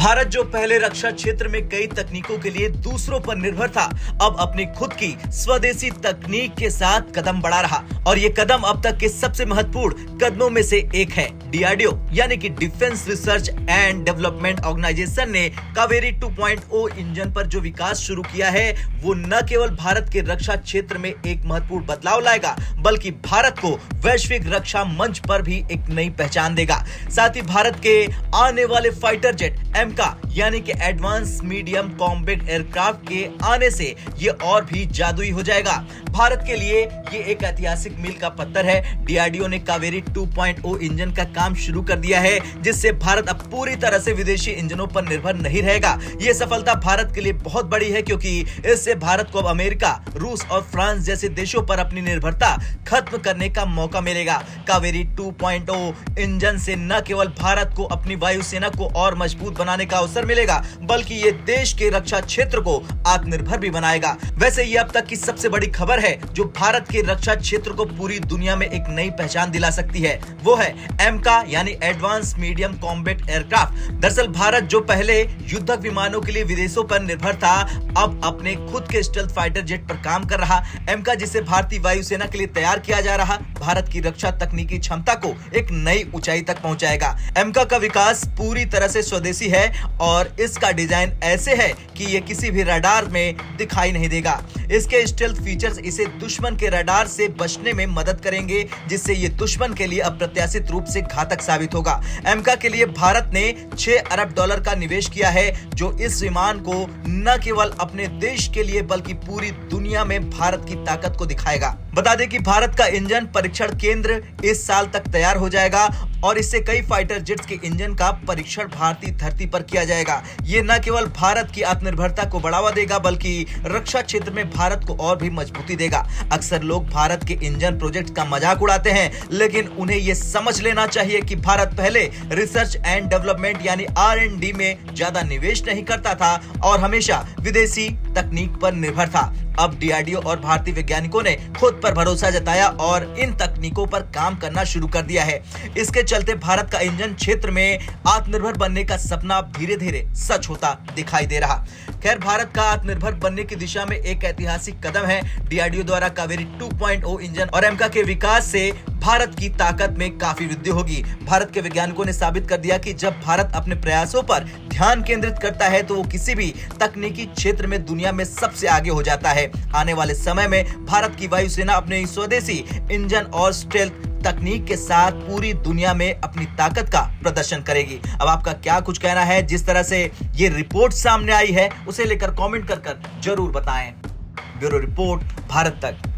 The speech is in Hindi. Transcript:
भारत जो पहले रक्षा क्षेत्र में कई तकनीकों के लिए दूसरों पर निर्भर था, अब अपनी खुद की स्वदेशी तकनीक के साथ कदम बढ़ा रहा और ये कदम अब तक के सबसे महत्वपूर्ण कदमों में से एक है। डीआरडीओ यानी कि defence research and development organisation ने कावेरी 2.0 इंजन पर जो विकास शुरू किया है वो न केवल भारत के रक्षा क्षेत्र में एक महत्वपूर्ण बदलाव लाएगा बल्कि भारत को वैश्विक रक्षा मंच पर भी एक नई पहचान देगा। साथ ही भारत के आने वाले फाइटर जेट एमका यानी कि एडवांस मीडियम कॉम्बैट एयरक्राफ्ट के आने से ये और भी जादुई हो जाएगा। भारत के लिए ये एक ऐतिहासिक मील का पत्थर है। डीआरडीओ ने कावेरी 2.0 इंजन का काम शुरू कर दिया है जिससे भारत अब पूरी तरह से विदेशी इंजनों पर निर्भर नहीं रहेगा। ये सफलता भारत के लिए बहुत बड़ी है क्योंकि इससे भारत को अब अमेरिका, रूस और फ्रांस जैसे देशों पर अपनी निर्भरता खत्म करने का मौका मिलेगा। कावेरी 2.0 इंजन से न केवल भारत को अपनी वायुसेना को और मजबूत बनाने का अवसर मिलेगा बल्कि ये देश के रक्षा क्षेत्र को आत्मनिर्भर भी बनाएगा। वैसे ये अब तक की सबसे बड़ी खबर है जो भारत के रक्षा क्षेत्र को पूरी दुनिया में एक नई पहचान दिला सकती है, वो है एमका यानी एडवांस मीडियम कॉम्बैट एयरक्राफ्ट। दरअसल भारत जो पहले युद्धक विमानों के लिए विदेशों पर निर्भर था, अब अपने खुद के स्टेल्थ फाइटर जेट पर काम कर रहा। एमका जिसे भारतीय वायुसेना के लिए तैयार किया जा रहा, भारत की रक्षा तकनीकी क्षमता को एक नई ऊंचाई तक पहुंचाएगा। एमका का विकास पूरी तरह से स्वदेशी है और इसका डिजाइन ऐसे है कि ये किसी भी रडार में दिखाई नहीं देगा। इसके स्टेल्थ फीचर्स इसे दुश्मन के रडार से बचने में मदद करेंगे जिससे ये दुश्मन के लिए अप्रत्याशित रूप से घातक साबित होगा। एमका के लिए भारत ने $6 अरब का निवेश किया है जो इस विमान को न केवल अपने देश के लिए बल्कि पूरी दुनिया में भारत की ताकत को दिखाएगा। बता दें कि भारत का इंजन परीक्षण केंद्र इस साल तक तैयार हो जाएगा और इससे कई फाइटर जेट्स के इंजन का परीक्षण भारतीय धरती पर किया जाएगा। ये न केवल भारत की आत्मनिर्भरता को बढ़ावा देगा बल्कि रक्षा क्षेत्र में भारत को और भी मजबूती देगा। अक्सर लोग भारत के इंजन प्रोजेक्ट का मजाक उड़ाते हैं, लेकिन उन्हें ये समझ लेना चाहिए कि भारत पहले रिसर्च एंड डेवलपमेंट यानी R&D में ज्यादा निवेश नहीं करता था और हमेशा विदेशी तकनीक पर निर्भर था। अब डीआरडीओ और भारतीय वैज्ञानिकों ने खुद पर भरोसा जताया और इन तकनीकों पर काम करना शुरू कर दिया है। इसके चलते भारत का इंजन क्षेत्र में आत्मनिर्भर बनने का सपना धीरे धीरे सच होता दिखाई दे रहा। खैर, भारत का आत्मनिर्भर बनने की दिशा में एक ऐतिहासिक कदम है। डीआरडीओ द्वारा कावेरी 2.0 इंजन और एमका के विकास से भारत की ताकत में काफी वृद्धि होगी। भारत के वैज्ञानिकों ने साबित कर दिया कि जब भारत अपने प्रयासों पर ध्यान केंद्रित करता है तो वो किसी भी तकनीकी क्षेत्र में दुनिया में सबसे आगे हो जाता है। आने वाले समय में भारत की वायुसेना अपने स्वदेशी इंजन और स्टेल्थ तकनीक के साथ पूरी दुनिया में अपनी ताकत का प्रदर्शन करेगी। अब आपका क्या कुछ कहना है? जिस तरह से ये रिपोर्ट सामने आई है उसे लेकर कमेंट कर जरूर बताएं। ब्यूरो रिपोर्ट, भारत तक।